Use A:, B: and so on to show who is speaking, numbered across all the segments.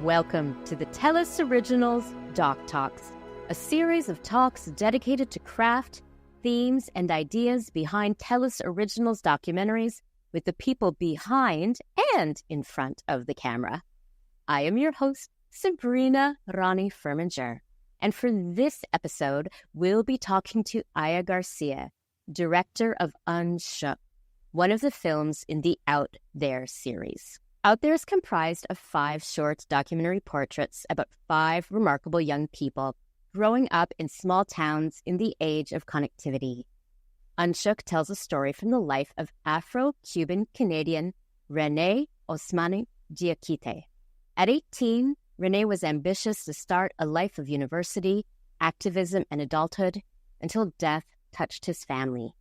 A: Welcome to the TELUS Originals DocTalks, a series of talks dedicated to craft, themes, and ideas behind TELUS Originals documentaries with the people behind and in front of the camera. I am your host, Sabrina Rani Furminger, and for this episode, we'll be talking to Aya Garcia, director of Unshook, one of the films in the Out There series. Out There is comprised of 5 short documentary portraits about 5 remarkable young people growing up in small towns in the age of connectivity. Unshook tells a story from the life of Afro-Cuban Canadian Renee Osmani Diakite. At 18, Renee was ambitious to start a life of university, activism, and adulthood until death touched his family.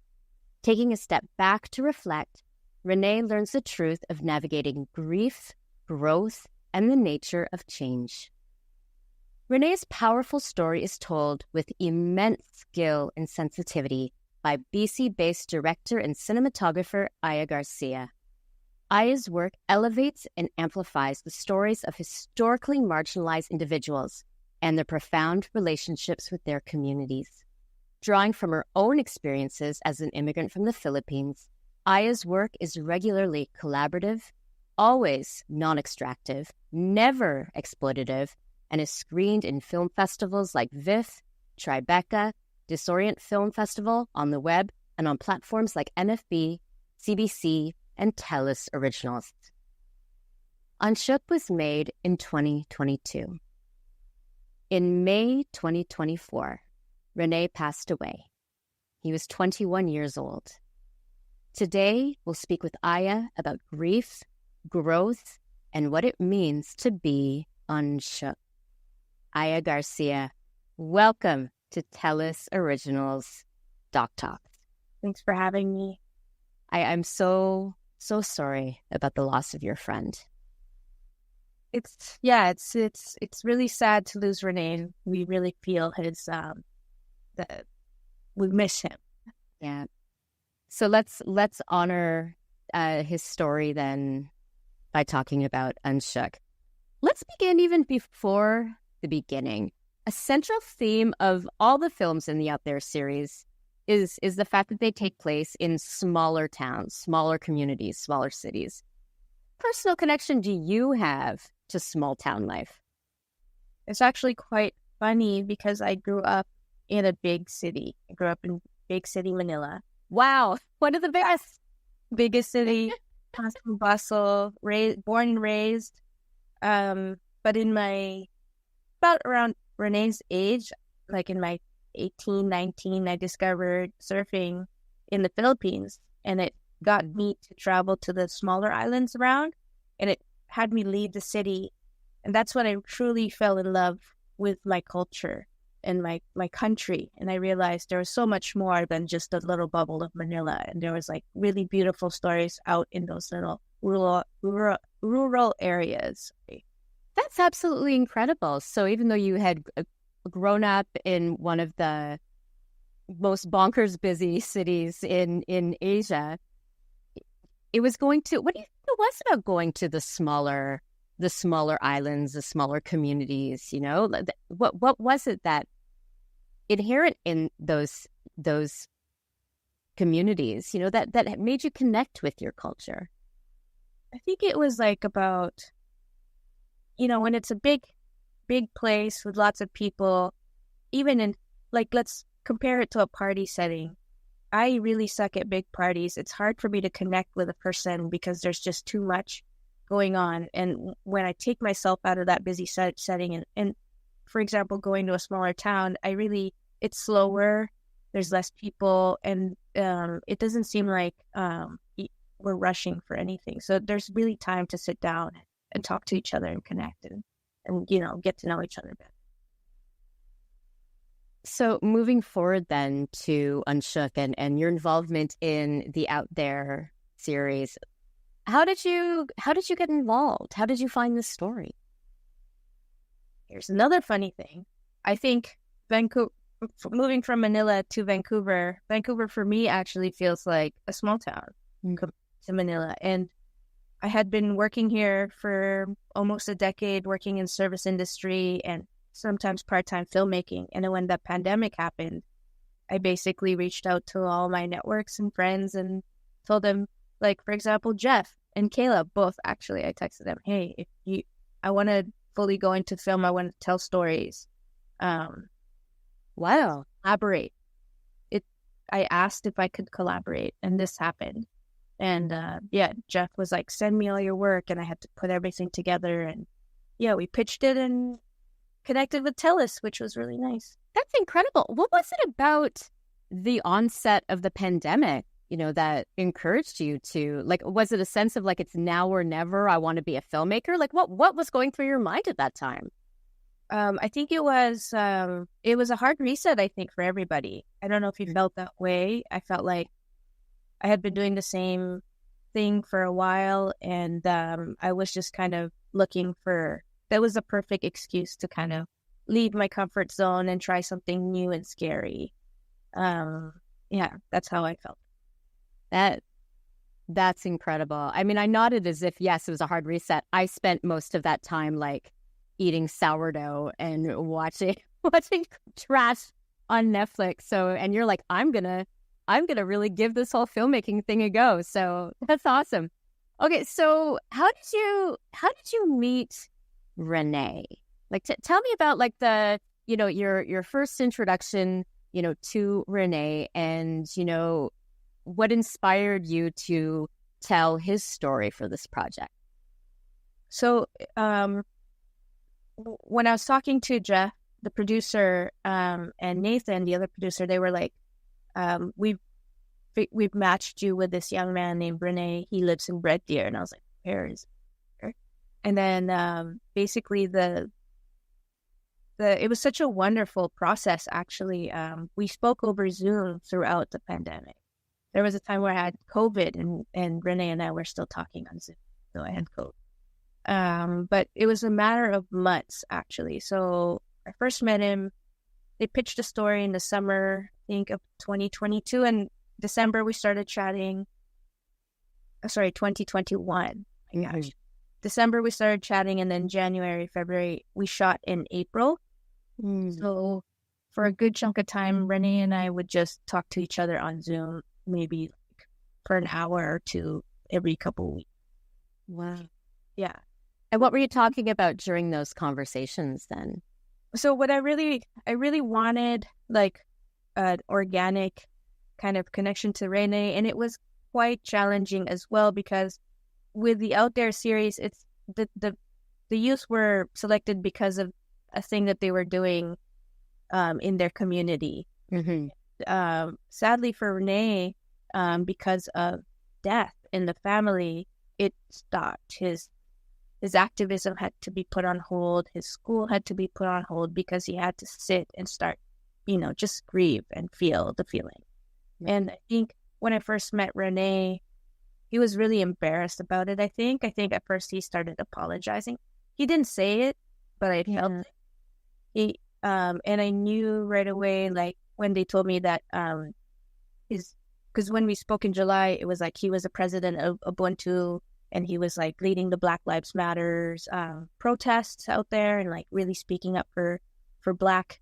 A: Taking a step back to reflect, Renee learns the truth of navigating grief, growth, and the nature of change. Renee's powerful story is told with immense skill and sensitivity by BC-based director and cinematographer Aya Garcia. Aya's work elevates and amplifies the stories of historically marginalized individuals and their profound relationships with their communities. Drawing from her own experiences as an immigrant from the Philippines, Aya's work is regularly collaborative, always non-extractive, never exploitative, and is screened in film festivals like VIFF, Tribeca, Disorient Film Festival, on the web, and on platforms like NFB, CBC, and TELUS Originals. Unshook was made in 2022. In May 2024, Renee passed away. He was 21 years old. Today, we'll speak with Aya about grief, growth, and what it means to be unshook. Aya Garcia, welcome to TELUS Originals DocTalks.
B: Thanks for having me.
A: I'm so sorry about the loss of your friend.
B: It's really sad to lose Renee. We really feel his that we miss him.
A: Yeah. So let's honor his story then by talking about Unshook. Let's begin even before the beginning. A central theme of all the films in the Out There series is the fact that they take place in smaller towns, smaller communities, smaller cities. Personal connection do you have to small town life?
B: It's actually quite funny because I grew up in a big city. I grew up in big city, Manila.
A: Wow, one of the
B: biggest city, hustle and bustle, born and raised. But in about around Renee's age, like in my 18, 19, I discovered surfing in the Philippines, and it got me to travel to the smaller islands around, and it had me leave the city. And that's when I truly fell in love with my culture and my country. And I realized there was so much more than just a little bubble of Manila. And there was like really beautiful stories out in those little rural areas.
A: That's absolutely incredible. So even though you had grown up in one of the most bonkers busy cities in Asia, it was what do you think it was about going to the smaller islands, the smaller communities? You know, what was it that inherent in those communities, you know, that made you connect with your culture?
B: I think it was like about, you know, when it's a big place with lots of people, even in, like, let's compare it to a party setting. I really suck at big parties. It's hard for me to connect with a person because there's just too much going on. And when I take myself out of that busy setting and for example, going to a smaller town, it's slower, there's less people, and it doesn't seem like we're rushing for anything. So there's really time to sit down and talk to each other and connect and you know, get to know each other better.
A: So moving forward then to Unshook and your involvement in the Out There series, how did you get involved? How did you find this story?
B: Here's another funny thing. I think moving from Manila to Vancouver for me actually feels like a small town to Manila. And I had been working here for almost a decade, working in service industry and sometimes part-time filmmaking. And then when the pandemic happened, I basically reached out to all my networks and friends and told them, like, for example, Jeff and Kayla, both actually, I texted them, hey, I want to fully go into film. I want to tell stories.
A: Wow.
B: Collaborate. I asked if I could collaborate, and this happened. And Jeff was like, send me all your work, and I had to put everything together. And we pitched it and connected with TELUS, which was really nice.
A: That's incredible. What was it about the onset of the pandemic, that encouraged you to, like, was it a sense of like, it's now or never, I want to be a filmmaker? Like, what was going through your mind at that time?
B: I think it was a hard reset, I think, for everybody. I don't know if you felt that way. I felt like I had been doing the same thing for a while, and I was just kind of looking that was a perfect excuse to kind of leave my comfort zone and try something new and scary. That's how I felt.
A: That's incredible. I mean, I nodded as if, yes, it was a hard reset. I spent most of that time like eating sourdough and watching trash on Netflix. So, and you're like, I'm gonna really give this whole filmmaking thing a go. So that's awesome. Okay, so how did you meet Renee? Like, tell me about like the your first introduction to Renee, and what inspired you to tell his story for this project.
B: So when I was talking to Jeff, the producer, and Nathan, the other producer, they were like, we've matched you with this young man named Renee. He lives in Red Deer. And I was like, where is it? And then basically it was such a wonderful process, actually. We spoke over Zoom throughout the pandemic. There was a time where I had COVID, and Renee and I were still talking on Zoom. So I had COVID. But it was a matter of months, actually. So I first met him. They pitched a story in the summer, I think, of 2022. And December, we started chatting. 2021.
A: Mm-hmm.
B: December, we started chatting. And then January, February, we shot in April. So for a good chunk of time, Renee and I would just talk to each other on Zoom, maybe like for an hour or two every couple of weeks.
A: Wow.
B: Yeah.
A: And what were you talking about during those conversations then?
B: So what I really wanted, like an organic kind of connection to Renee, and it was quite challenging as well, because with the Out There series, it's the youth were selected because of a thing that they were doing in their community.
A: Mm-hmm.
B: Sadly for Renee, because of death in the family, it stopped. His activism had to be put on hold. His school had to be put on hold because he had to sit and start, just grieve and feel the feeling. Mm-hmm. And I think when I first met Renee, he was really embarrassed about it. I think at first he started apologizing. He didn't say it, but I felt it. And I knew right away, like when they told me that because when we spoke in July, it was like he was the president of Ubuntu, and he was like leading the Black Lives Matters protests out there, and like really speaking up for Black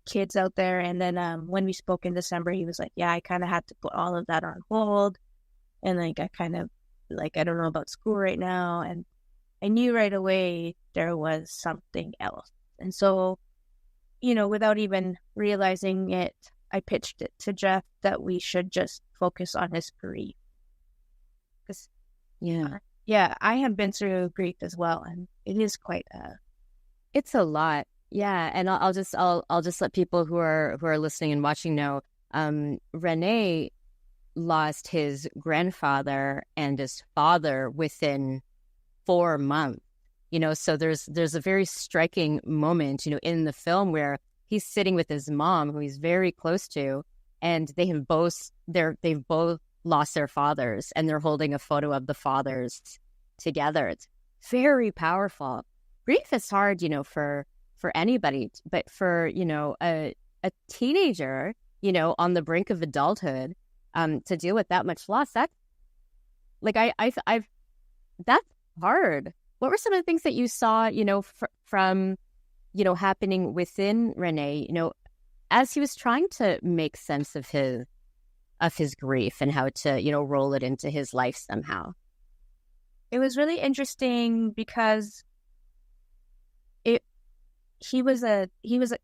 B: kids out there. And then when we spoke in December, he was like, yeah, I kind of had to put all of that on hold, and like I kind of like, I don't know about school right now. And I knew right away there was something else. And so, without even realizing it, I pitched it to Jeff that we should just focus on his grief. Because, I have been through grief as well, and it is quite
A: it's a lot. Yeah, and I'll just let people who are listening and watching know. Renee lost his grandfather and his father within 4 months. So there's a very striking moment, in the film where he's sitting with his mom, who he's very close to, and they've both lost their fathers, and they're holding a photo of the fathers together. It's very powerful. Grief is hard, for anybody, but for a teenager, on the brink of adulthood, to deal with that much loss, that's like that's hard. What were some of the things that you saw, from, happening within Rene, as he was trying to make sense of his grief and how to, roll it into his life somehow?
B: It was really interesting because he was a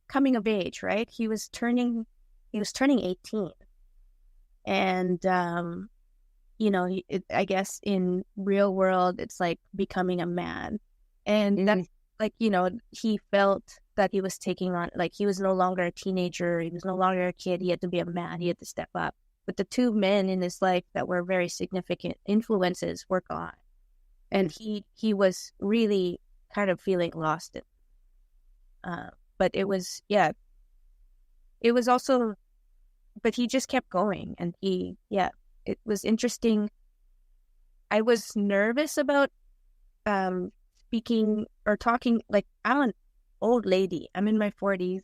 B: coming of age, right? He was turning 18, and I guess in real world it's like becoming a man, and that's like, he felt that he was taking on, like, he was no longer a teenager, he was no longer a kid, he had to be a man, he had to step up. But the two men in his life that were very significant influences were gone, and he was really kind of feeling lost. But it was also, but he just kept going, and it was interesting. I was nervous about speaking or talking, like, I'm an old lady. I'm in my 40s,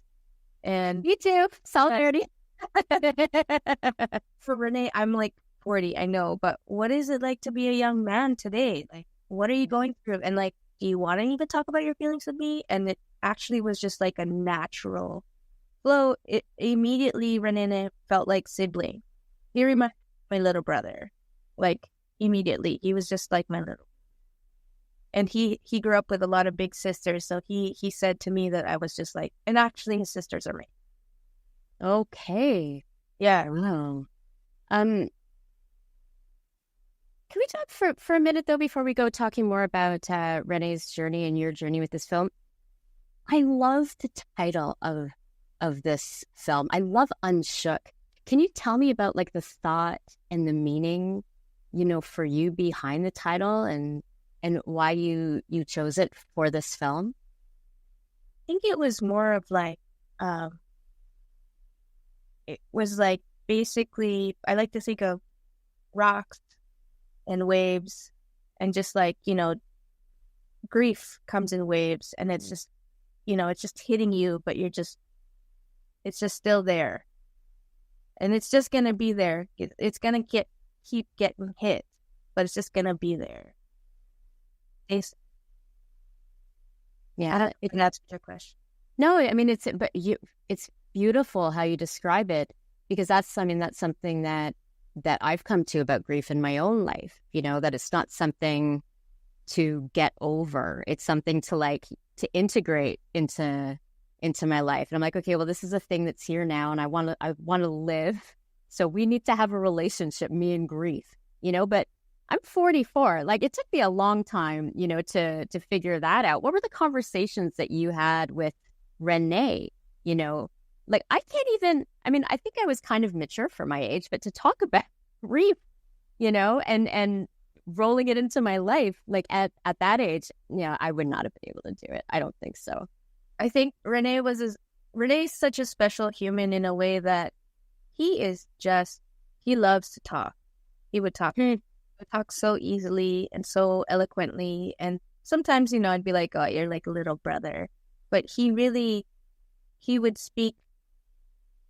B: and
A: Me too. Solidarity.
B: for Rene, I'm like 40, I know, but what is it like to be a young man today? Like, what are you going through? And like, do you want to even talk about your feelings with me? And it actually was just like a natural flow. It immediately, Rene felt like sibling. He reminded me of my little brother. Like, immediately, he was just like my little. And he grew up with a lot of big sisters, so he said to me that I was just like, and actually his sisters are me.
A: Okay.
B: Yeah.
A: Wow. Can we talk for a minute, though, before we go talking more about Rene's journey and your journey with this film? I love the title of this film. I love Unshook. Can you tell me about, like, the thought and the meaning, for you behind the title, and why you chose it for this film?
B: I think it was more of like, it was like, basically, I like to think of rocks and waves, and just like, grief comes in waves, and it's just, it's just hitting you, but it's just still there, and it's just gonna be there. It's gonna keep getting hit, but it's just gonna be there.
A: Yeah,
B: that's your question.
A: No, I mean, it's beautiful how you describe it, because that's something that I've come to about grief in my own life. That it's not something to get over; it's something to integrate into my life. And I'm like, okay, well, this is a thing that's here now, and I want to live. So we need to have a relationship, me and grief. But I'm 44. Like, it took me a long time, to figure that out. What were the conversations that you had with Rene? Like, I can't even, I mean, I think I was kind of mature for my age, but to talk about grief, and rolling it into my life, like at that age, I would not have been able to do it. I don't think so.
B: I think Rene's such a special human in a way that he loves to talk. He would talk. He would talk so easily and so eloquently. And sometimes, I'd be like, oh, you're like a little brother. But he would speak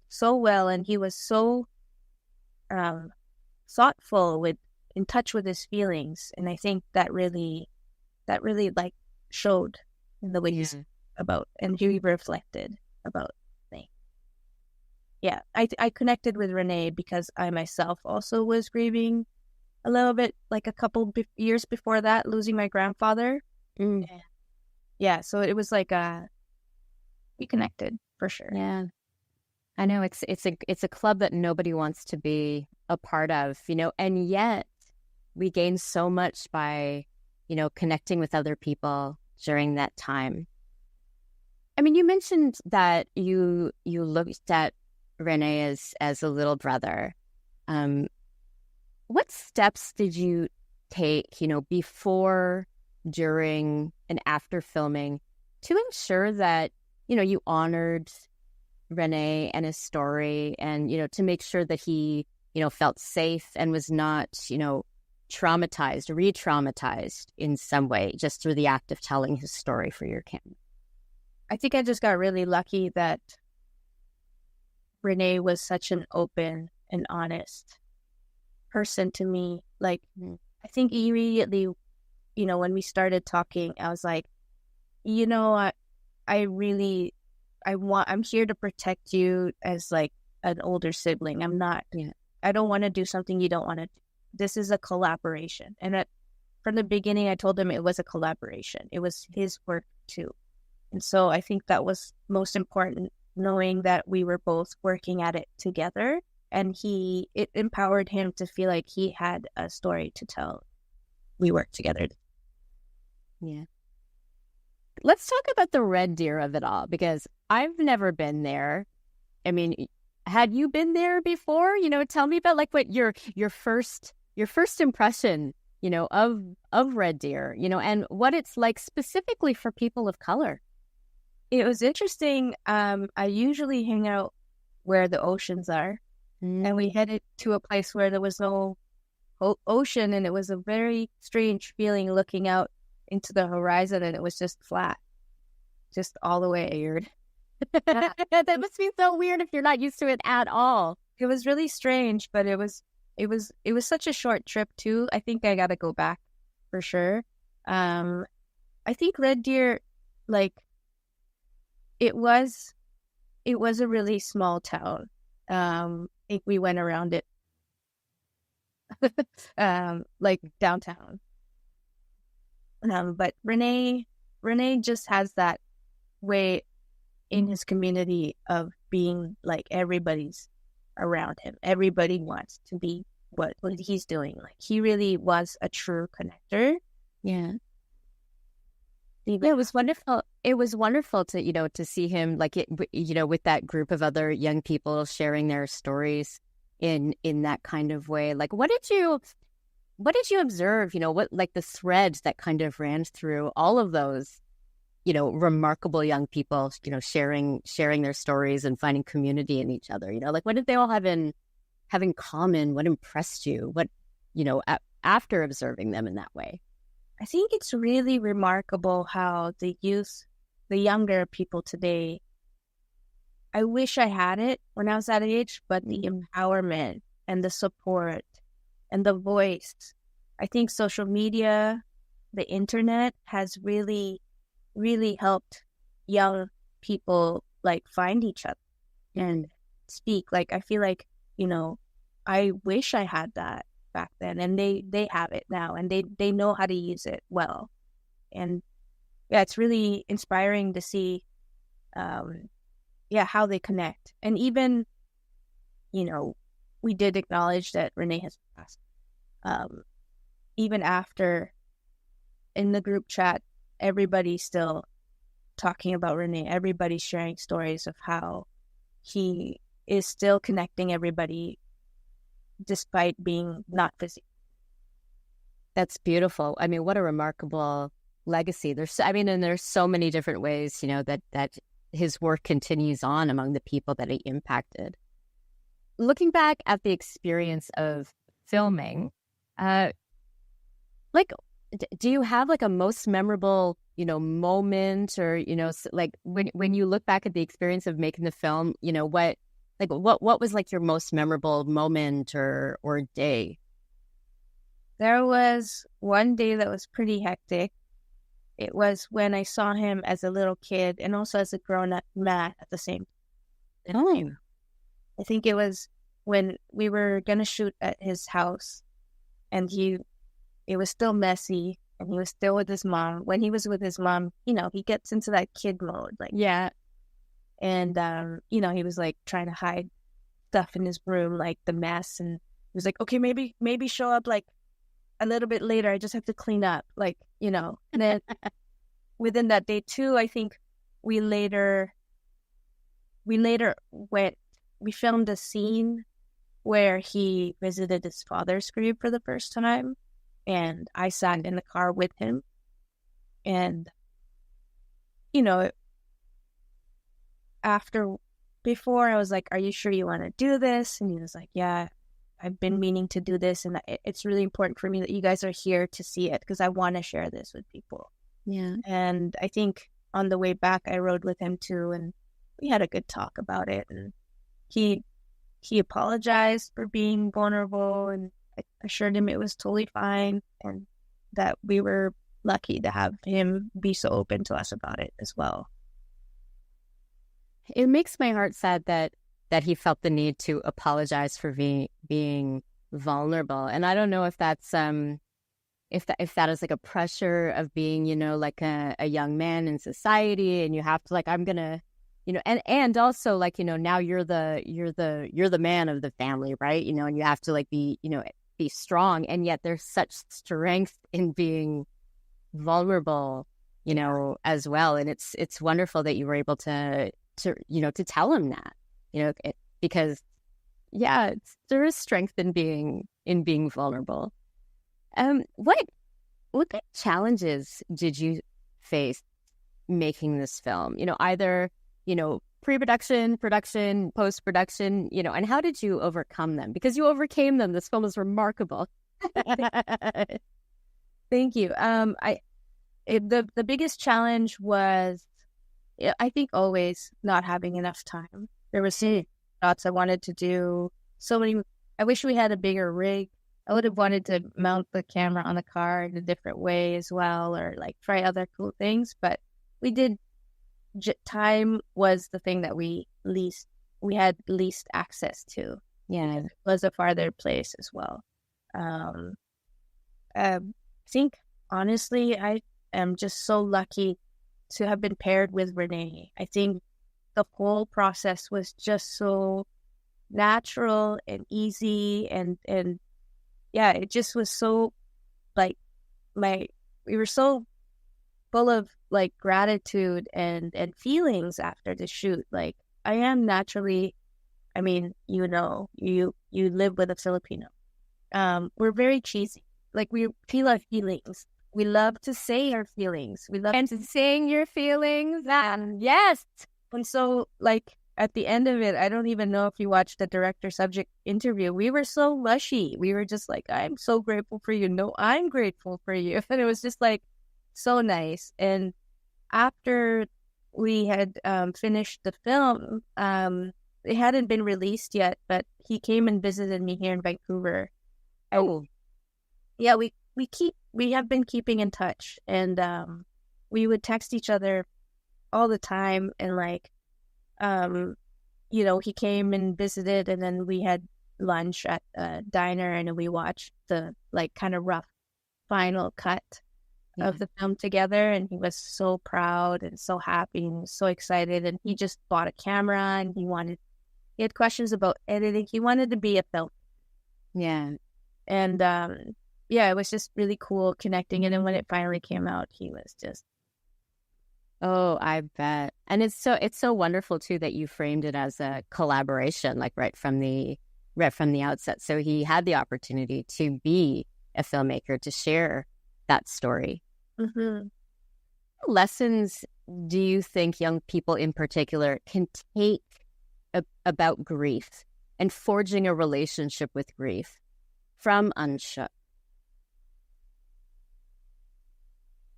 B: so well, and he was so thoughtful, in touch with his feelings. And I think that really like showed in the way he's about, and he reflected about things. Yeah, I connected with Rene because I myself also was grieving a little bit, like a couple years before that, losing my grandfather. Yeah, so it was like we connected for sure.
A: Yeah, I know it's a club that nobody wants to be a part of, and yet we gain so much by, connecting with other people during that time. I mean, you mentioned that you looked at Rene as a little brother. What steps did you take, before, during, and after filming to ensure that, you honored Rene and his story, and, to make sure that he, felt safe and was not, traumatized, re-traumatized in some way, just through the act of telling his story for your camera?
B: I think I just got really lucky that Rene was such an open and honest person to me. Like, I think immediately when we started talking, I was like, I'm here to protect you as like an older sibling. I don't want to do something you don't want to do. This is a collaboration. And from the beginning, I told him it was a collaboration. It was his work too. And so I think that was most important, knowing that we were both working at it together, and it empowered him to feel like he had a story to tell. We worked together.
A: Yeah. Let's talk about the Red Deer of it all, because I've never been there. I mean, had you been there before? Tell me about like what your first impression, of Red Deer, and what it's like specifically for people of color.
B: It was interesting. I usually hang out where the oceans are, and we headed to a place where there was no ocean, and it was a very strange feeling looking out into the horizon, and it was just flat, just all the way.
A: Weird. That must be so weird if you're not used to it at all.
B: It was really strange, but it was such a short trip too. I think I got to go back for sure. I think Red Deer, like, it was a really small town. I think we went around it, like downtown. But Rene just has that way in his community of being like everybody's around him. Everybody wants to be what he's doing. Like, he really was a true connector.
A: Yeah. Yeah, it was wonderful. It was wonderful to see him like it, with that group of other young people sharing their stories in that kind of way. Like, what did you observe? What, like, the threads that kind of ran through all of those, remarkable young people, sharing their stories and finding community in each other. Like, what did they all have in common? What impressed you? What, after observing them in that way?
B: I think it's really remarkable how the younger people today, I wish I had it when I was that age, but the empowerment and the support and the voice. I think social media, the internet has really, really helped young people like find each other and speak. Like, I feel like, I wish I had that back then, and they have it now, and they know how to use it well. And yeah, it's really inspiring to see how they connect. And even we did acknowledge that Rene has passed. Even after, in the group chat, everybody's still talking about Rene. Everybody's sharing stories of how he is still connecting everybody despite being not physically.
A: That's beautiful. I mean, what a remarkable legacy. There's so many different ways, that his work continues on among the people that he impacted. Looking back at the experience of filming, do you have like a most memorable, moment, or, like when you look back at the experience of making the film, what was like your most memorable moment or day?
B: There was one day that was pretty hectic. It was when I saw him as a little kid and also as a grown-up man at the same time. I think it was when we were going to shoot at his house, and it was still messy, and he was still with his mom. When he was with his mom, he gets into that kid mode. Like,
A: yeah.
B: And, he was like trying to hide stuff in his room, like the mess. And he was like, okay, maybe show up like a little bit later. I just have to clean up, like, and then within that day too, I think we filmed a scene where he visited his father's grave for the first time. And I sat in the car with him. And, before I was like, are you sure you want to do this? And he was like, yeah, I've been meaning to do this. And it's really important for me that you guys are here to see it, because I want to share this with people.
A: Yeah.
B: And I think on the way back, I rode with him too. And we had a good talk about it. And he apologized for being vulnerable, and I assured him it was totally fine, and that we were lucky to have him be so open to us about it as well.
A: It makes my heart sad that he felt the need to apologize for being vulnerable. And I don't know if that's if that is like a pressure of being, like a young man in society, and you have to like, I'm gonna, and also like, now you're the man of the family, right? And you have to like be strong, and yet there's such strength in being vulnerable, as well. And it's wonderful that you were able to tell him that, because there is strength in being vulnerable. What kind of challenges did you face making this film? Either, pre-production, production, post-production, and how did you overcome them? Because you overcame them. This film is remarkable.
B: Thank you. The biggest challenge was, I think, always not having enough time. There were so many shots I wanted to do. So many. I wish we had a bigger rig. I would have wanted to mount the camera on the car in a different way as well, or like try other cool things. But we did. Time was the thing that we had least access to.
A: Yeah,
B: it was a farther place as well. I think honestly, I am just so lucky to have been paired with Renee. I think the whole process was just so natural and easy, and yeah, it just was so like we were so full of like gratitude and feelings after the shoot. Like, I am naturally, I mean, you live with a Filipino. We're very cheesy. Like, we feel our feelings. We love to say our feelings. We love
A: to saying your feelings. Yes.
B: And so, like, at the end of it, I don't even know if you watched the director-subject interview. We were so mushy. We were just like, I'm so grateful for you. No, I'm grateful for you. And it was just like so nice. And after we had finished the film, it hadn't been released yet, but he came and visited me here in Vancouver.
A: Oh,
B: yeah, we have been keeping in touch, and we would text each other all the time, and like, he came and visited, and then we had lunch at a diner, and then we watched the like kind of rough final cut of the film together, and he was so proud and so happy and so excited, and he just bought a camera, and he had questions about editing. He wanted to be a film.
A: Yeah.
B: And it was just really cool connecting. And then when it finally came out, he was just,
A: oh, I bet. And it's so wonderful too that you framed it as a collaboration, like right from the outset. So he had the opportunity to be a filmmaker, to share that story.
B: Mm-hmm.
A: What lessons do you think young people in particular can take about grief and forging a relationship with grief from Unshook?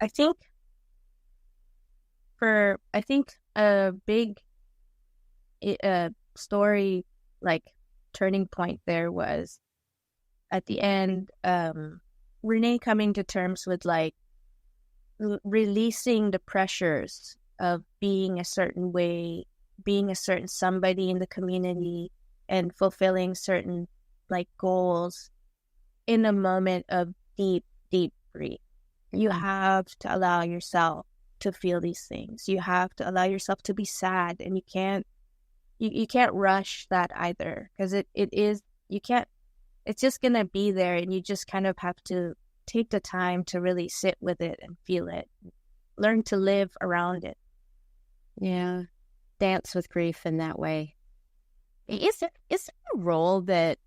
B: I think a big story, like, turning point there was at the end, Renee coming to terms with like releasing the pressures of being a certain way, being a certain somebody in the community, and fulfilling certain like goals in a moment of deep grief. You have to allow yourself to feel these things. You have to allow yourself to be sad, and you can't rush that either, because it's just gonna be there, and you just kind of have to take the time to really sit with it and feel it, learn to live around it.
A: Yeah, dance with grief in that way. Is there a role that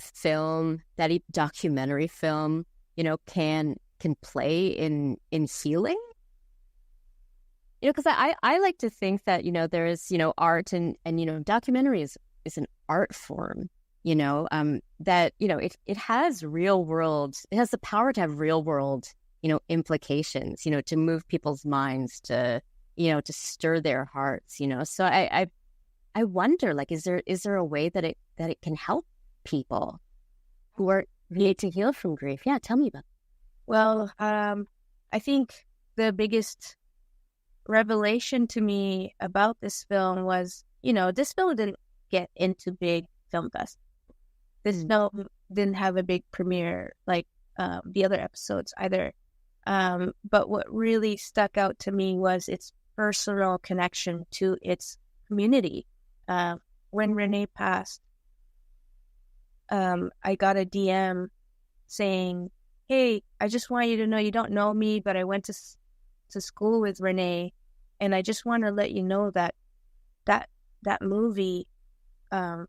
A: film, that documentary film, can play in healing? Because I like to think that, there is, art and documentary is an art form, that, it has real world, it has the power to have real world, implications, to move people's minds, to stir their hearts, So I wonder, like, is there a way that it can help people who are need to heal from grief? Yeah, tell me about it.
B: Well, I think the biggest revelation to me about this film was, this film didn't get into big film festivals. This film didn't have a big premiere like the other episodes either. But what really stuck out to me was its personal connection to its community. When Renee passed, I got a DM saying, "Hey, I just want you to know, you don't know me, but I went to school with Renee, and I just want to let you know that movie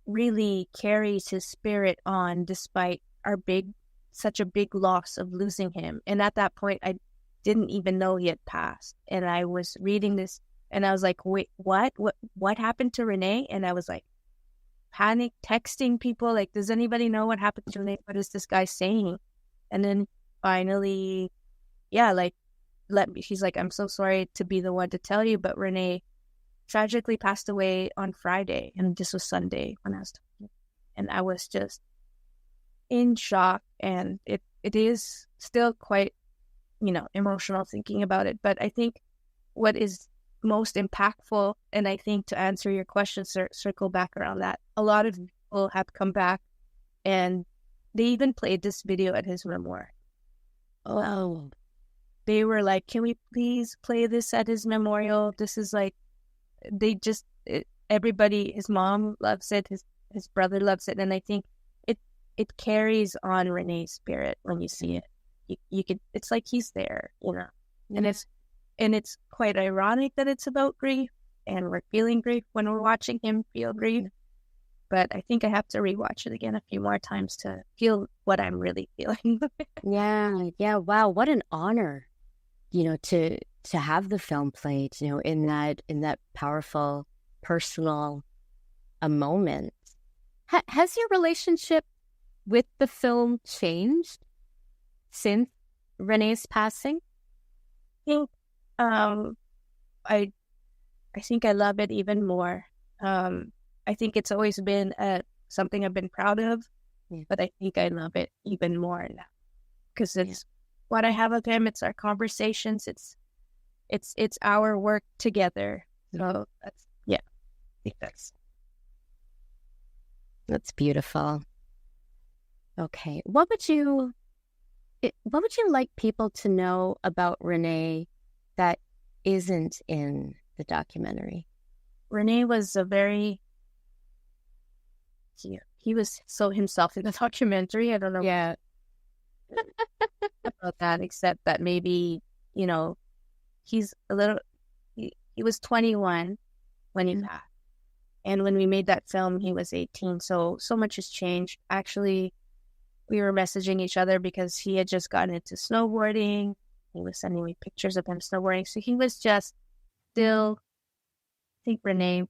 B: really carries his spirit on, despite such a big loss of losing him." And at that point, I didn't even know he had passed. And I was reading this, and I was like, "Wait, what happened to Renee?" And I was like, panic texting people, like, "Does anybody know what happened to Renee? What is this guy saying?" And then finally, he's like, "I'm so sorry to be the one to tell you, but Renee tragically passed away on Friday." And this was Sunday when I was talking. And I was just in shock. And it is still quite, emotional thinking about it. But I think what is most impactful, and I think to answer your question, circle back around that, a lot of people have come back and they even played this video at his memorial.
A: Oh,
B: they were like, "Can we please play this at his memorial?" This is like, everybody, his mom loves it, his brother loves it, and I think it carries on Renee's spirit when you see it. You could, it's like he's there, and it's quite ironic that it's about grief, and we're feeling grief when we're watching him feel grief. But I think I have to rewatch it again a few more times to feel what I'm really feeling.
A: Yeah. Wow, what an honor, to have the film played, in that powerful, personal a moment. Has your relationship with the film changed since Renee's passing?
B: I think I love it even more. I think it's always been something I've been proud of, but I think I love it even more now because it's what I have of him. It's our conversations. It's our work together. So I think
A: that's beautiful. Okay, what would you like people to know about Renee that isn't in the documentary?
B: Renee was he was so himself in the documentary. I don't know about that, except that maybe, he's a little, he was 21 when he passed. And when we made that film, he was 18. So much has changed. Actually, we were messaging each other because he had just gotten into snowboarding. He was sending me pictures of him snowboarding. So he was just still, I think Renee,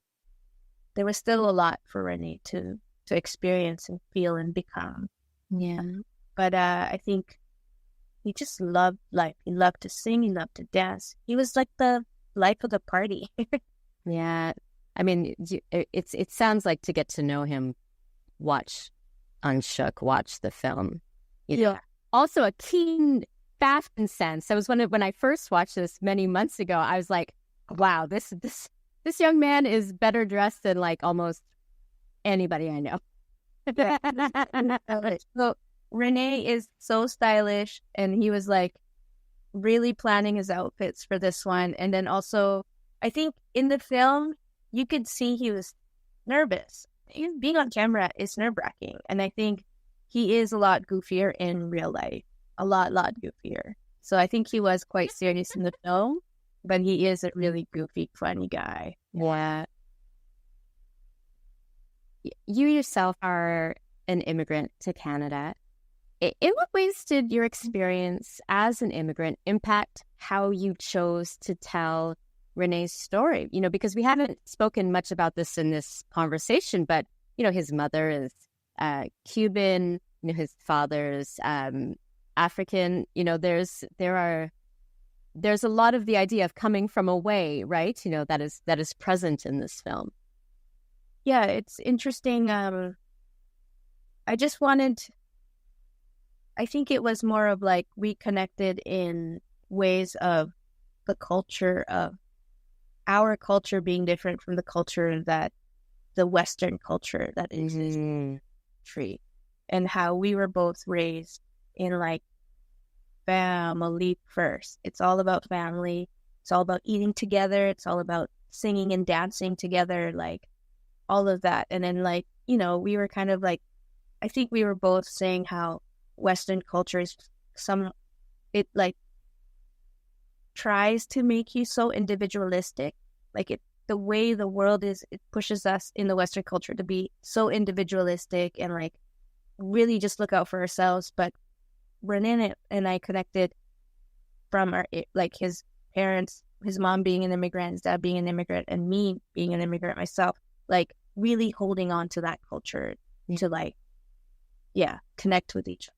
B: there was still a lot for Renee to experience and feel and become.
A: Yeah.
B: But I think he just loved life. He loved to sing. He loved to dance. He was like the life of the party.
A: Yeah. I mean, it sounds like, to get to know him, watch Unshook, watch the film. Also a keen fashion sense. That was when I first watched this many months ago. I was like, wow, this young man is better dressed than like almost anybody I know.
B: So Renee is so stylish, and he was like really planning his outfits for this one. And then also, I think in the film, you could see he was nervous. Being on camera is nerve-wracking, and I think he is a lot goofier in real life. A lot goofier. So I think he was quite serious in the film, but he is a really goofy, funny guy.
A: Yeah. You yourself are an immigrant to Canada. In what ways did your experience as an immigrant impact how you chose to tell Renee's story? Because we haven't spoken much about this in this conversation, but, his mother is Cuban, his father's African. There's a lot of the idea of coming from away, right? That is present in this film.
B: Yeah, it's interesting. I think it was more of like we connected in ways of the culture of our culture being different from the culture that the Western culture that exists in the country, and how we were both raised in like family first. It's all about family. It's all about eating together. It's all about singing and dancing together, like all of that. And then like, you know, we were kind of like, I think we were both saying how Western culture is it like tries to make you so individualistic. Like the way the world is, it pushes us in the Western culture to be so individualistic and like really just look out for ourselves. But Renan and I connected from like his parents, his mom being an immigrant, his dad being an immigrant, and me being an immigrant myself, like really holding on to that culture to like, connect with each other.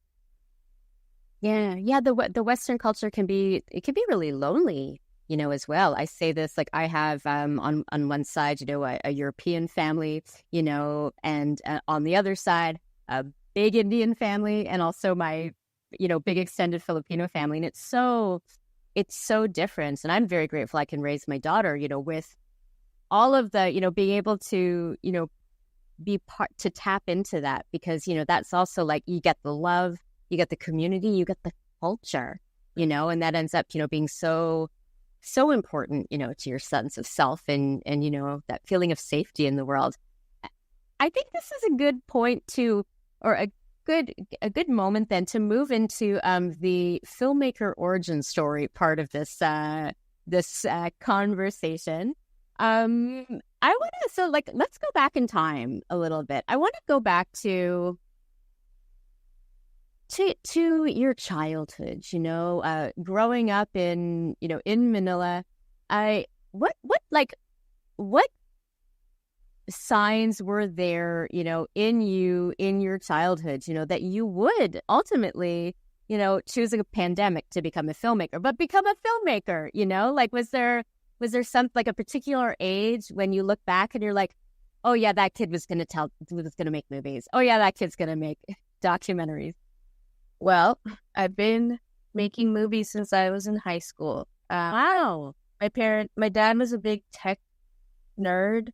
A: Yeah. The Western culture can be really lonely, you know, as well. I say this, like I have on one side, you know, a European family, you know, and on the other side, a big Indian family, and also my, you know, big extended Filipino family. And it's so different. And I'm very grateful I can raise my daughter, you know, with all of the, you know, being able to, you know, to tap into that, because, you know, that's also like you get the love, you get the community, you get the culture, you know, and that ends up, you know, being so important, you know, to your sense of self and, you know, that feeling of safety in the world. I think this is a good point or a good moment then to move into the filmmaker origin story part of this conversation. Let's go back in time a little bit. I want to go back to your childhood, you know, growing up in Manila. What signs were there, you know, in your childhood, you know, that you would ultimately, you know, choosing a pandemic to become a filmmaker, but become a filmmaker, you know, like, was there some, like, a particular age when you look back and you're like, oh yeah, that kid was going to make movies. Oh yeah, that kid's going to make documentaries.
B: Well, I've been making movies since I was in high school.
A: Wow.
B: My dad was a big tech nerd,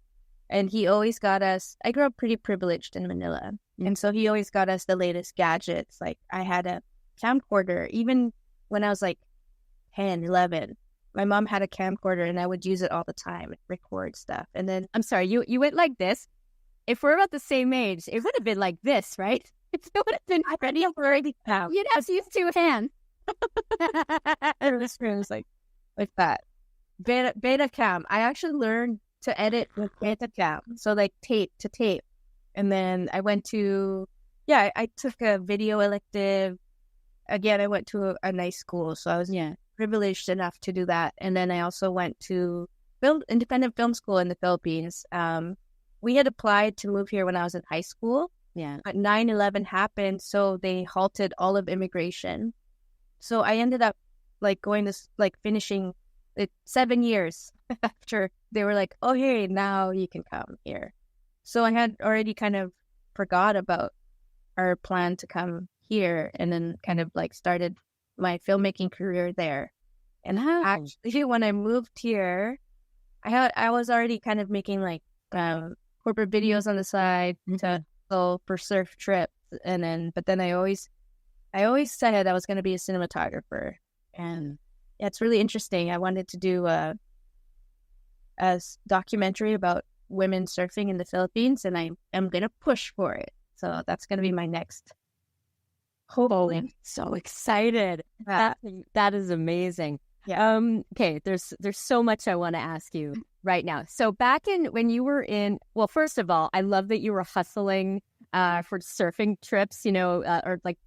B: and he always got us, I grew up pretty privileged in Manila. And so he always got us the latest gadgets. Like I had a camcorder, even when I was like 10, 11, my mom had a camcorder and I would use it all the time and record stuff. And then,
A: I'm sorry, you went like this. If we're about the same age, it would have been like this, right? It would have been ready for already. You'd have to use two hands.
B: It was like that. Beta cam. I actually learned to edit with beta cam. So like tape to tape. And then I went to, I took a video elective. Again, I went to a nice school. So I was privileged enough to do that. And then I also went to independent film school in the Philippines. We had applied to move here when I was in high school.
A: Yeah.
B: But 9/11 happened, so they halted all of immigration. So I ended up like finishing it 7 years after they were like, oh, hey, now you can come here. So I had already kind of forgot about our plan to come here, and then kind of like started my filmmaking career there. And actually, when I moved here, I was already kind of making like corporate videos on the side to go for surf trips, but then I always said I was going to be a cinematographer, and it's really interesting. I wanted to do a documentary about women surfing in the Philippines, and I am going to push for it. So that's going to be my next.
A: Hopefully. I'm so excited. That is amazing.
B: Yeah.
A: Okay, there's so much I want to ask you right now. So back when you were well, first of all, I love that you were hustling for surfing trips, you know, or like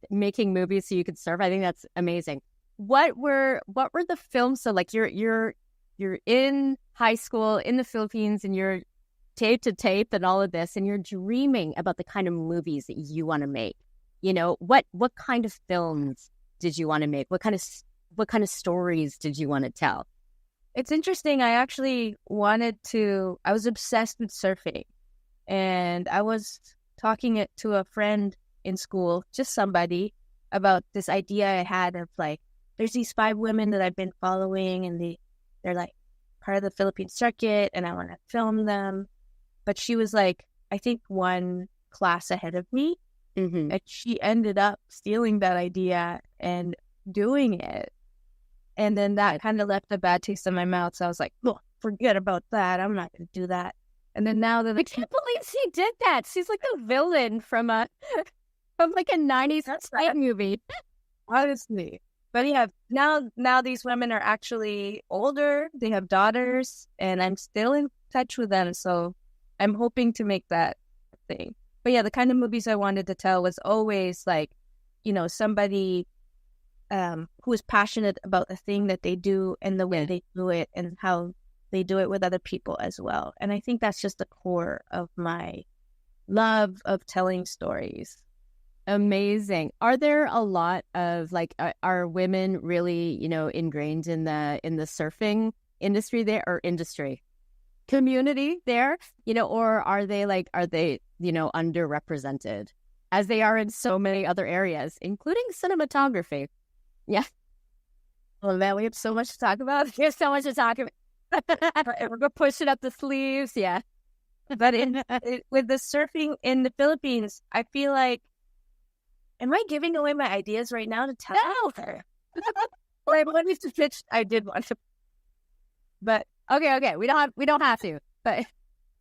A: making movies so you could surf. I think that's amazing. What were the films? So like you're in high school in the Philippines, and you're tape to tape and all of this, and you're dreaming about the kind of movies that you want to make. You know, what kind of films did you want to make? What kind of stories did you want to tell?
B: It's interesting. I actually I was obsessed with surfing, and I was talking to a friend in school, just somebody, about this idea I had of like there's these 5 women that I've been following, and they're like part of the Philippine circuit, and I want to film them. But she was like, I think 1 class ahead of me, and she ended up stealing that idea and doing it. And then that kind of left a bad taste in my mouth. So I was like, oh, forget about that. I'm not going to do that. And then now that
A: I can't believe she did that. She's like a villain from like a 90s fight movie.
B: Honestly. But yeah, now these women are actually older. They have daughters, and I'm still in touch with them. So I'm hoping to make that thing. But yeah, the kind of movies I wanted to tell was always like, somebody who is passionate about the thing that they do and the way they do it and how they do it with other people as well. And I think that's just the core of my love of telling stories.
A: Amazing. Are there a lot of are women really, ingrained in the surfing industry there, or industry community there, or are they underrepresented as they are in so many other areas, including cinematography? Yeah.
B: Well, man, we have so much to talk about.
A: There's so much to talk about. We're going to push it up the sleeves. Yeah.
B: But with the surfing in the Philippines, I feel like, am I giving away my ideas right now to tell her? Or I wanted to pitch. I did want to, but
A: okay. We don't have to, but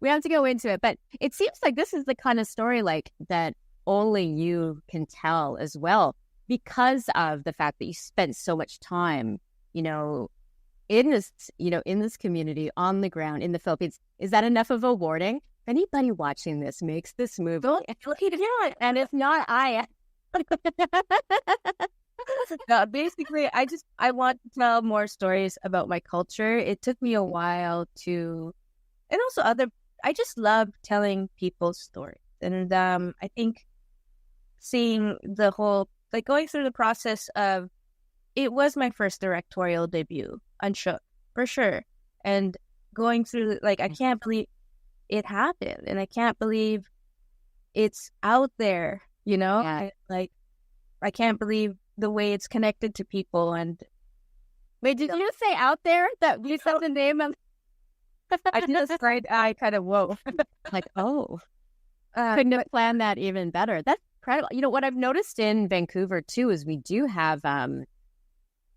A: we have to go into it. But it seems like this is the kind of story that only you can tell as well, because of the fact that you spent so much time, in this community on the ground in the Philippines. Is that enough of a warning? If anybody watching this makes this move,
B: don't look at it.
A: and if not,
B: No, basically, I want to tell more stories about my culture. It took me a while and also I just love telling people's stories. And I think seeing the whole, going through the process of, it was my first directorial debut, Unshook, for sure. And going through, I can't believe it happened. And I can't believe it's out there,
A: Yeah.
B: I can't believe the way it's connected to people. And
A: wait, did you say out there that we said the name of?
B: I just I kind of whoa,
A: couldn't have planned that even better. That's incredible. What I've noticed in Vancouver too is we do have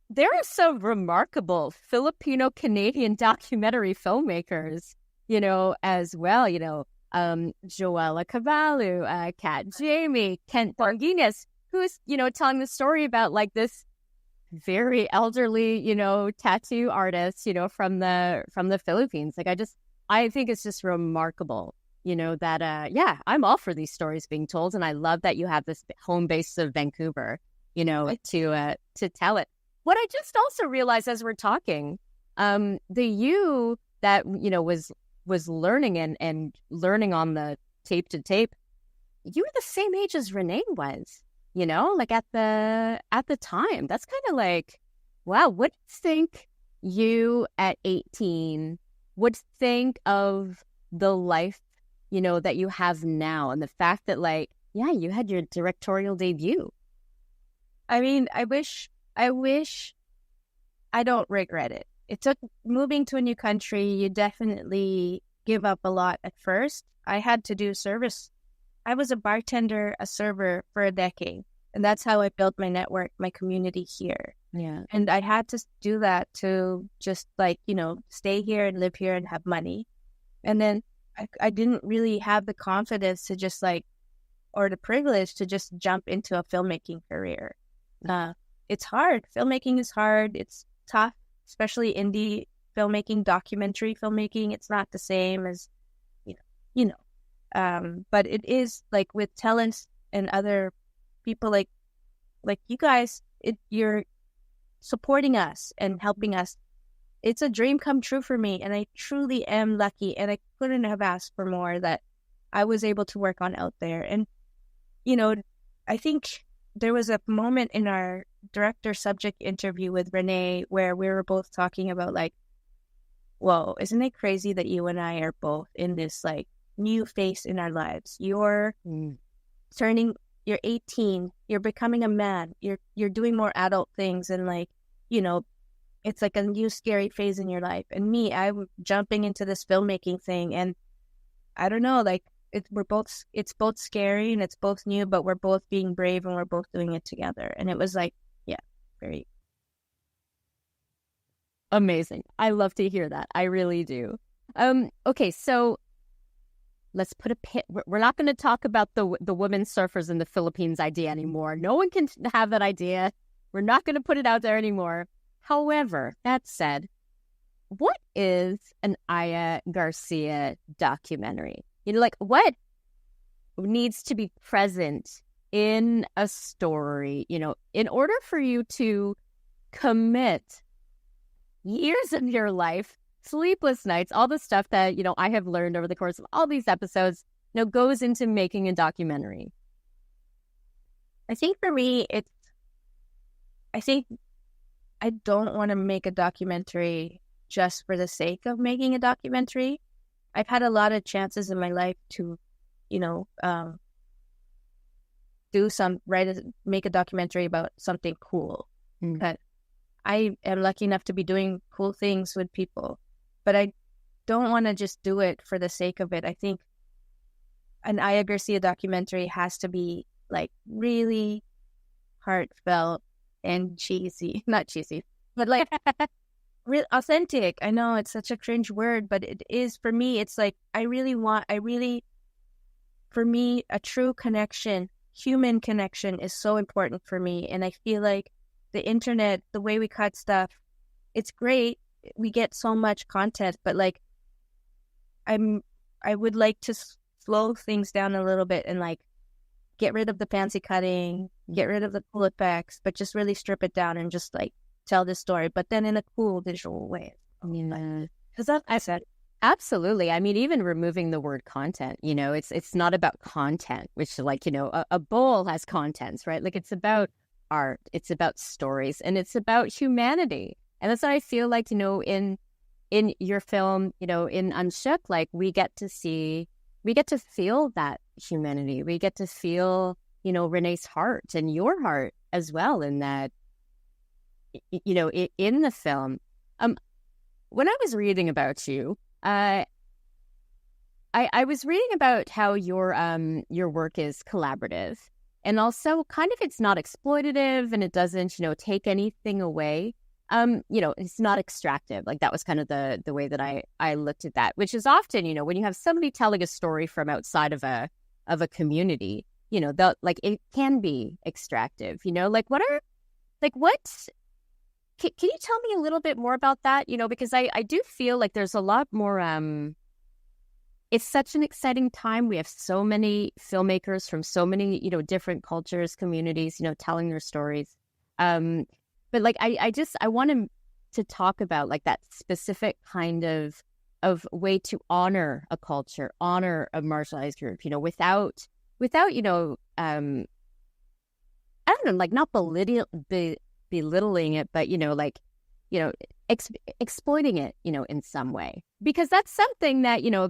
A: there are some remarkable Filipino Canadian documentary filmmakers, as well. Joella Cavallo, Kat Jamie, Kent Borginez, who's, telling the story about this very elderly, tattoo artist, from the Philippines. I think it's just remarkable, that, I'm all for these stories being told. And I love that you have this home base of Vancouver, to tell it. What I just also realized as we're talking, the you that, was learning and learning on the tape to tape, you were the same age as Renee was, at the time. That's kind of wow, what do you think you at 18 would think of the life, that you have now, and the fact that you had your directorial debut?
B: I mean, I wish I don't regret it. It took moving to a new country. You definitely give up a lot at first. I had to do service. I was a bartender, a server for a decade. And that's how I built my network, my community here.
A: Yeah.
B: And I had to do that to just stay here and live here and have money. And then I didn't really have the confidence to just or the privilege to just jump into a filmmaking career. It's hard. Filmmaking is hard. It's tough, especially indie filmmaking, documentary filmmaking. It's not the same as, but it is with TELUS and other people like you guys, you're supporting us and helping us. It's a dream come true for me. And I truly am lucky. And I couldn't have asked for more that I was able to work on out there. And, I think there was a moment in our director subject interview with Renee where we were both talking about whoa, isn't it crazy that you and I are both in this new phase in our lives? You're you're 18, you're becoming a man, you're doing more adult things, and you know, it's like a new scary phase in your life. And me, I'm jumping into this filmmaking thing, and I don't know, like it's both scary and it's both new, but we're both being brave and we're both doing it together. And it was like, yeah, very
A: amazing. I love to hear that. I really do. Okay, so let's put a pin. We're not going to talk about the women surfers in the Philippines idea anymore. No one can have that idea. We're not going to put it out there anymore. However, that said, what is an Aya Garcia documentary? You know, like what needs to be present in a story, you know, in order for you to commit years of your life, sleepless nights, all the stuff that, you know, I have learned over the course of all these episodes, you know, goes into making a documentary?
B: I think for me, I don't want to make a documentary just for the sake of making a documentary. I've had a lot of chances in my life to, you know, make a documentary about something cool. But I am lucky enough to be doing cool things with people, but I don't want to just do it for the sake of it. I think an Aya Garcia documentary has to be like really heartfelt and cheesy, not cheesy, but like real authentic. I know it's such a cringe word, but it is for me. It's like, for me, a true connection, human connection is so important for me. And I feel like the internet, the way we cut stuff, it's great. We get so much content, but like, I would like to slow things down a little bit and like get rid of the fancy cutting, get rid of the cool effects, but just really strip it down and just like tell this story, but then in a cool visual way.
A: Because that I said, absolutely. I mean, even removing the word content, you know, it's not about content, which like, you know, a bowl has contents, right? Like it's about art, it's about stories, and it's about humanity. And that's what I feel like, you know, in your film, you know, in Unshook, like we get to feel that humanity. We get to feel, you know, Renee's heart and your heart as well in that, you know, in the film. When I was reading about you, I was reading about how your work is collaborative, and also kind of it's not exploitative, and it doesn't, you know, take anything away. You know, it's not extractive. Like that was kind of the way that I looked at that, which is often, you know, when you have somebody telling a story from outside of a community, you know, like it can be extractive, you know, like can you tell me a little bit more about that? You know, because I do feel like there's a lot more, it's such an exciting time. We have so many filmmakers from so many, you know, different cultures, communities, you know, telling their stories. But like, I want to talk about like that specific kind of way to honor a culture, honor a marginalized group, you know, without, you know, I don't know, like not belittling it, but, you know, like, you know, exploiting it, you know, in some way, because that's something that, you know,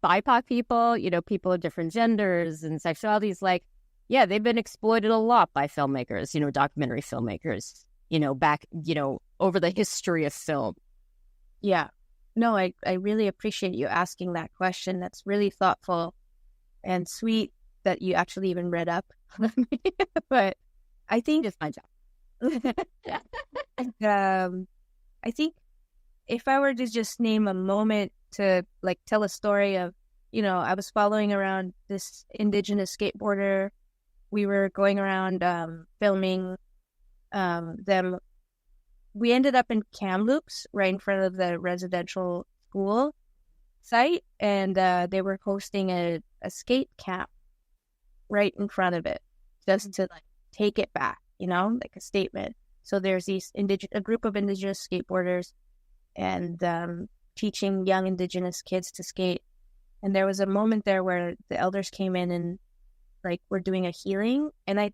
A: BIPOC people, you know, people of different genders and sexualities, like, yeah, they've been exploited a lot by filmmakers, you know, documentary filmmakers, you know, back, you know, over the history of film.
B: Yeah. No, I really appreciate you asking that question. That's really thoughtful and sweet that you actually even read up. But I think
A: it's my job.
B: I think if I were to just name a moment to like tell a story of, you know, I was following around this Indigenous skateboarder. We were going around filming them. We ended up in Kamloops, right in front of the residential school site, and they were hosting a skate camp right in front of it, just to like take it back, you know, like a statement. So there's a group of Indigenous skateboarders, and teaching young Indigenous kids to skate. And there was a moment there where the elders came in and like were doing a healing, and I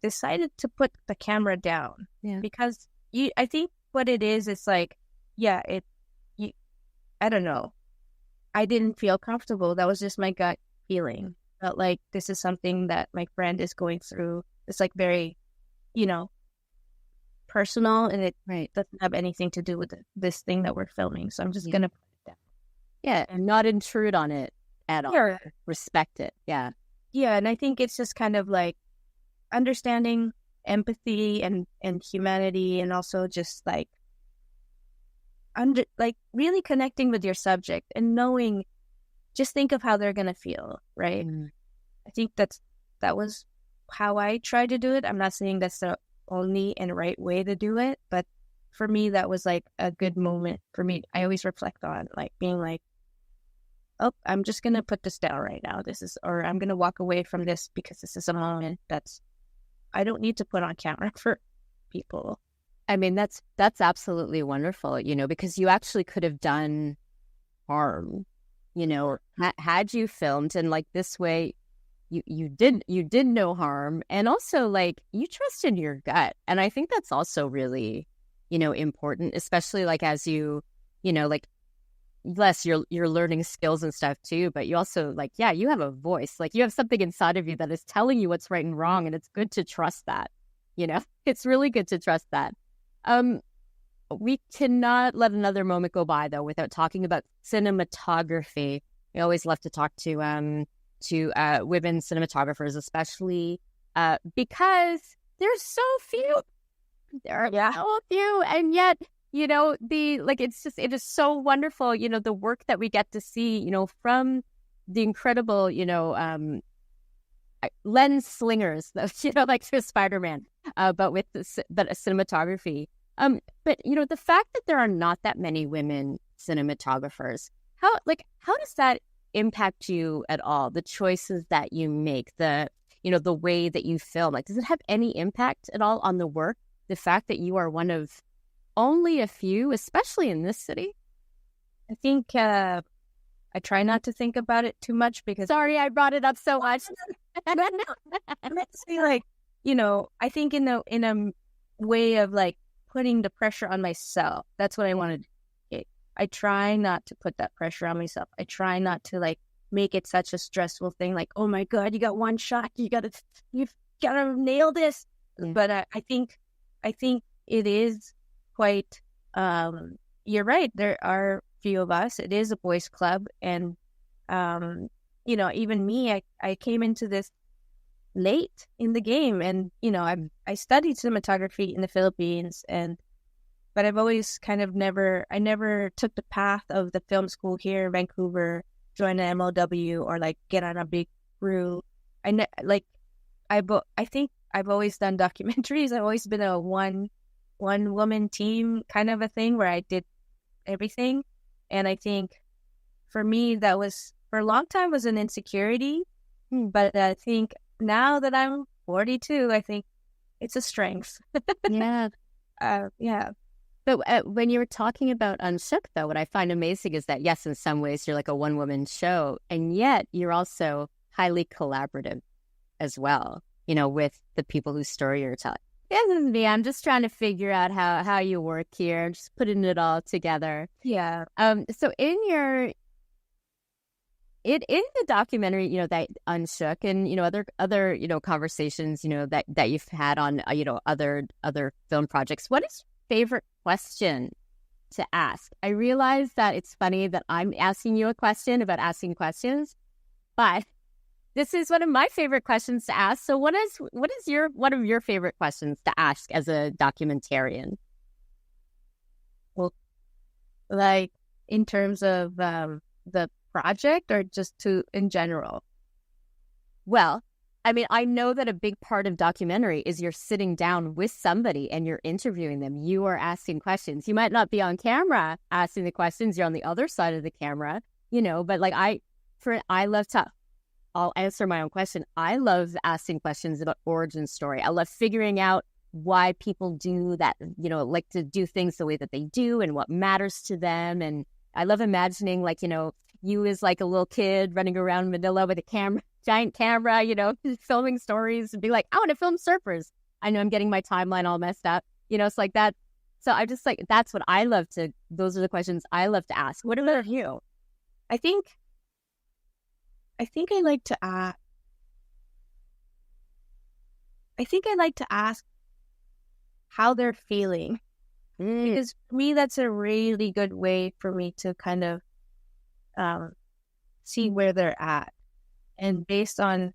B: decided to put the camera down because I think what it is, it's like, I don't know. I didn't feel comfortable. That was just my gut feeling. Felt like this is something that my friend is going through. It's like very, you know, personal and it
A: Right.
B: doesn't have anything to do with this thing that we're filming. So I'm just going to put it down.
A: Yeah, and not intrude on it at all.
B: Yeah.
A: Respect it. Yeah.
B: Yeah, and I think it's just kind of like understanding empathy and humanity, and also just like really connecting with your subject and knowing, just think of how they're gonna feel, right? I think that was how I tried to do it. I'm not saying that's the only and right way to do it, but for me that was like a good moment for me. I always reflect on like being like, oh, I'm just gonna put this down right now. Or I'm gonna walk away from this because this is a moment I don't need to put on camera for people.
A: I mean, that's absolutely wonderful, because you actually could have done harm, had you filmed, and like this way you did no harm, and also like you trusted your gut. And I think that's also really, important, especially like as you, like, yes, you're learning skills and stuff too, but you also like, yeah, you have a voice, like you have something inside of you that is telling you what's right and wrong, and it's good to trust that. It's really good to trust that. We cannot let another moment go by though without talking about cinematography. We always love to talk to women cinematographers, especially because there's so few. There are so few, and yet it is so wonderful, the work that we get to see, from the incredible, lens slingers, like through Spider-Man, but with cinematography. But the fact that there are not that many women cinematographers, how does that impact you at all? The choices that you make, the way that you film, like, does it have any impact at all on the work? The fact that you are one of only a few, especially in this city?
B: I think I try not to think about it too much because...
A: Sorry, I brought it up so much.
B: Let's say, like, I think in a way of like putting the pressure on myself. That's what I wanted. I try not to put that pressure on myself. I try not to like make it such a stressful thing. Like, oh my God, you got one shot. You've got to nail this. Yeah. But I think it is quite. You're right. There are few of us. It is a boys' club, and even me, I came into this late in the game, and I studied cinematography in the Philippines, but I've always kind of never took the path of the film school here in Vancouver, join an MLW, or like get on a big crew. I think I've always done documentaries. I've always been a one woman team kind of a thing where I did everything. And I think for me, that was, for a long time, was an insecurity. But I think now that I'm 42, I think it's a strength.
A: Yeah.
B: Yeah.
A: But when you were talking about Unshook, though, what I find amazing is that, yes, in some ways you're like a one-woman show, and yet you're also highly collaborative as well, with the people whose story you're telling. This is me. I'm just trying to figure out how you work here, just putting it all together.
B: Yeah.
A: So in the documentary, that Unshook, and other conversations, that you've had on other film projects, what is your favorite question to ask? I realize that it's funny that I'm asking you a question about asking questions, but this is one of my favorite questions to ask. So what is one of your favorite questions to ask as a documentarian?
B: Well, like in terms of the project, or just in general?
A: Well, I mean, I know that a big part of documentary is you're sitting down with somebody and you're interviewing them. You are asking questions. You might not be on camera asking the questions. You're on the other side of the camera, but like I love to... I'll answer my own question. I love asking questions about origin story. I love figuring out why people do that, like to do things the way that they do and what matters to them. And I love imagining, like, you as like a little kid running around Manila with a giant camera, filming stories, and be like, I want to film surfers. I know I'm getting my timeline all messed up. It's like that. So I just like, that's what I love to, those are the questions I love to ask. What about you?
B: I think I like to ask. I think I like to ask, how they're feeling. Because for me, that's a really good way for me to kind of see where they're at. And based on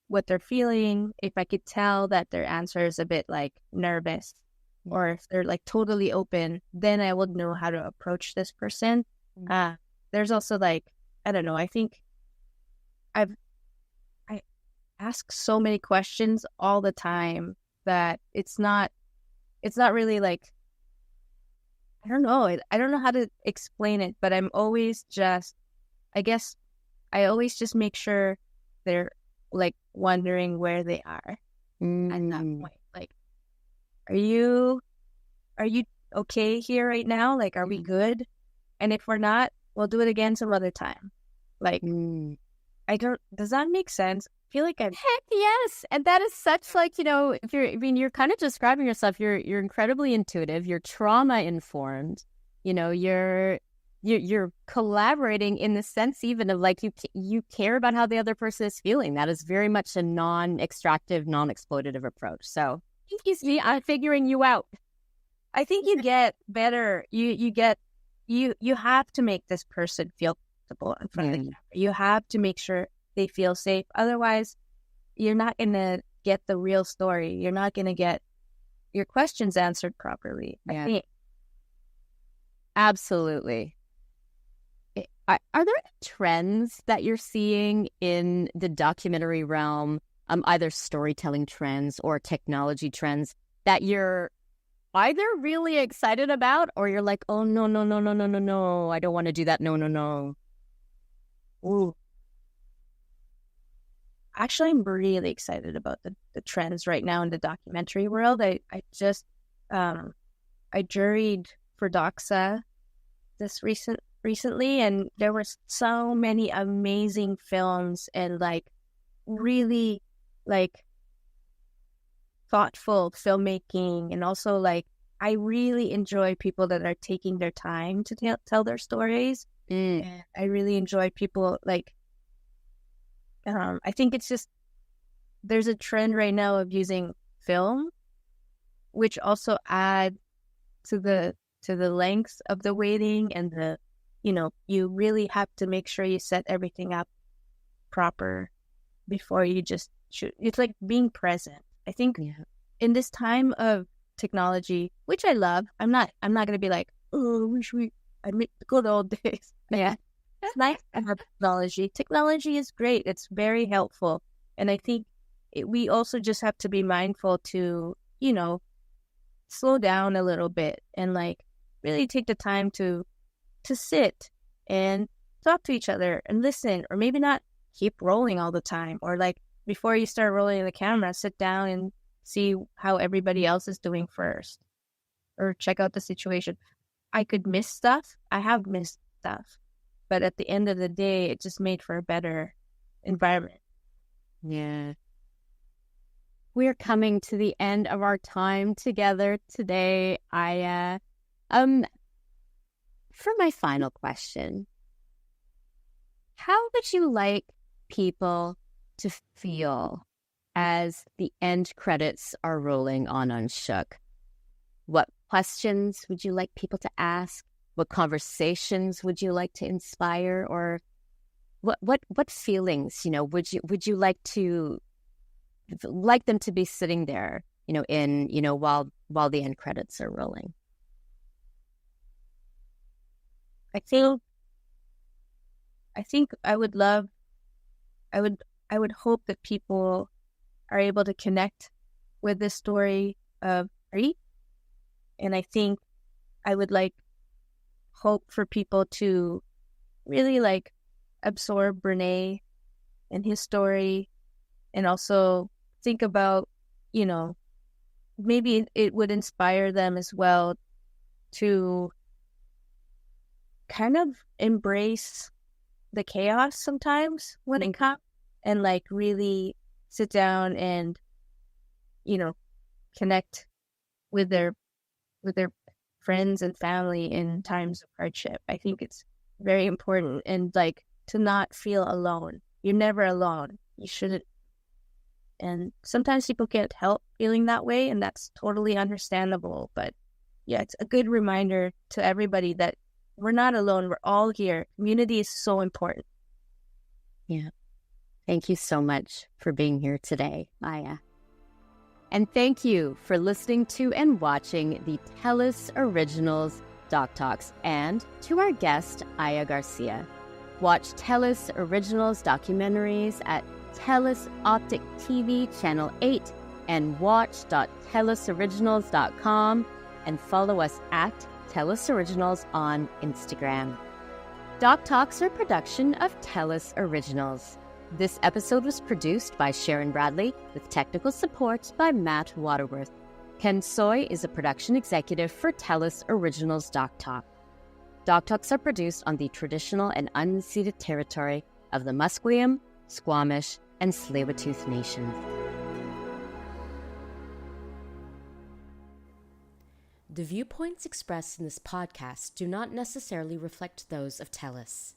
B: what they're feeling, if I could tell that their answer is a bit like nervous, or if they're like totally open, then I would know how to approach this person. There's also like, I don't know, I think I ask so many questions all the time that it's not really like, I don't know how to explain it, but I'm always just, I guess I always just make sure they're like wondering where they are at that point. Like, are you okay here right now? Like, are we good? And if we're not, we'll do it again some other time. Like, does that make sense? I feel like
A: Heck yes. And that is such like, you're kind of describing yourself. You're incredibly intuitive. You're trauma informed. You're collaborating in the sense even of like you care about how the other person is feeling. That is very much a non-extractive, non-exploitative approach. So I'm figuring you out.
B: I think you get better. You have to make this person feel comfortable in front of the camera. You have to make sure they feel safe. Otherwise, you're not going to get the real story. You're not going to get your questions answered properly.
A: Yeah.
B: I think.
A: Absolutely. Are there any trends that you're seeing in the documentary realm, either storytelling trends or technology trends that you're either really excited about or you're like, oh, no, I don't want to do that. No.
B: Ooh. Actually, I'm really excited about the trends right now in the documentary world. I just, I juried for DocSA this recently, and there were so many amazing films and like really like thoughtful filmmaking, and also like I really enjoy people that are taking their time to tell their stories. And I really enjoy people like I think it's just there's a trend right now of using film, which also add to the length of the waiting, and the you really have to make sure you set everything up proper before you just shoot. It's like being present. I think in this time of technology, which I love, I'm not gonna be like, oh, I wish I miss the good old days.
A: Yeah.
B: It's nice to have technology. Technology is great. It's very helpful. And I think we also just have to be mindful to, slow down a little bit and like really take the time to sit and talk to each other and listen, or maybe not keep rolling all the time, or like before you start rolling the camera, sit down and see how everybody else is doing first, or check out the situation. I could miss stuff. I have missed stuff. But at the end of the day, it just made for a better environment.
A: Yeah. We're coming to the end of our time together today, Aya. For my final question, how would you like people to feel as the end credits are rolling on Unshook? What questions would you like people to ask? What conversations would you like to inspire, or what feelings, would you like them to be sitting there, while the end credits are rolling?
B: I think I would hope that people are able to connect with this story of Ari, and I think I would hope for people to really absorb Brene and his story, and also think about, maybe it would inspire them as well to kind of embrace the chaos sometimes when it comes, and really sit down and, connect with their friends and family in times of hardship. I think it's very important, and to not feel alone. You're never alone. You shouldn't And sometimes people can't help feeling that way, and that's totally understandable. But yeah, it's a good reminder to everybody that we're not alone. We're all here. Community is so important.
A: Yeah. Thank you so much for being here today, Aya. And thank you for listening to and watching the TELUS Originals DocTalks, and to our guest, Aya Garcia. Watch TELUS Originals documentaries at TELUS Optik TV Channel 8 and watch.telusoriginals.com, and follow us at TELUS Originals on Instagram. DocTalks are a production of TELUS Originals. This episode was produced by Sharon Bradley with technical support by Matt Waterworth. Ken Soy is a production executive for TELUS Originals DocTalk. DocTalks are produced on the traditional and unceded territory of the Musqueam, Squamish, and Tsleil-Waututh nations. The viewpoints expressed in this podcast do not necessarily reflect those of TELUS.